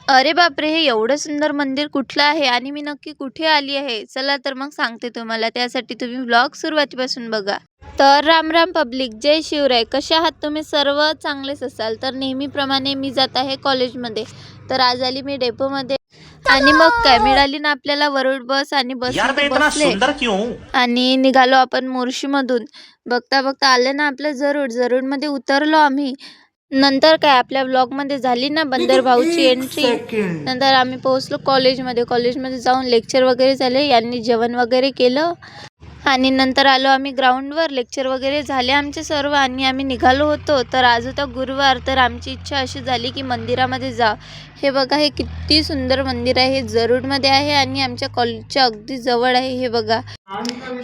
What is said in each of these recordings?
अरे बापरे! हे एवढं सुंदर मंदिर कुठलं आहे आणि मी नक्की कुठे आली आहे? चला तर मग सांगते तुम्हाला. त्यासाठी तुम्ही व्लॉग सुरुवातीपासून बघा. तर राम राम पब्लिक, जय शिवराय. कसे आहात तुम्ही सर्व? चांगलेच असाल. तर नेहमीप्रमाणे मी जात आहे कॉलेजमध्ये. तर आज आली मी डेपोमध्ये आणि मग काय मिळाली ना आपल्याला वरुड बस आणि यार मैं बसमध्ये इतना बसले सुंदर क्यों हूँ? आणि निघालो आपण मोर्शीमधून. बघता बघता आलं ना आपलं जरूर. जरूरमध्ये उतरलो आम्ही. नंतर काय आपल्या व्लॉगमध्ये झाली ना बंदर भाऊची एंट्री. नंतर आम्ही पोहोचलो कॉलेजमध्ये. कॉलेजमध्ये जाऊन लेक्चर वगैरे झाले. यांनी जेवण वगैरे केलं आणि नंतर आलो आम्ही ग्राउंडवर. लेक्चर वगैरे झाले आमचे सर्व आणि आम्ही निघालो होतो. तर आज होता गुरुवार. तर आमची इच्छा अशी झाली की मंदिरामध्ये जा. हे बघा, हे किती सुंदर मंदिर आहे. हे जरूरमध्ये आहे आणि आमच्या कॉलेजच्या अगदी जवळ आहे. हे बघा,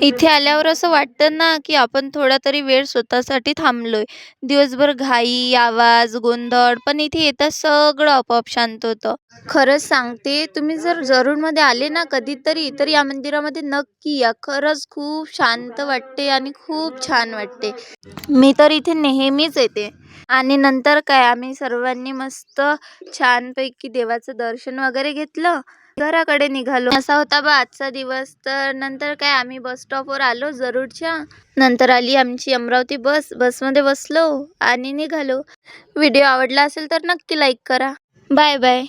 इथे आल्यावर असं वाटतं ना की आपण थोडा तरी वेळ स्वतःसाठी थांबलोय. दिवसभर घाई, आवाज, गोंधळ, पण इथे येताच सगळं आपोआप शांत होतं. खरंच सांगते, तुम्ही जर जरूरमध्ये आले ना कधीतरी, तर या मंदिरामध्ये नक्की या. खरंच खूप शांत वाटते आणि खूप छान वाटते. मी तर इथे नेहमीच येते. आणि नंतर काय आम्ही सर्वांनी मस्त छानपैकी देवाचं दर्शन वगैरे घेतलं. घराकडे निघालो. असा होता बा आजचा दिवस. तर नंतर काय आम्ही बस स्टॉपवर आलो जरूरच्या. नंतर आली आमची अमरावती बस. बसमध्ये बसलो आणि निघालो. व्हिडिओ आवडला असेल तर नक्की लाईक करा. Bye bye.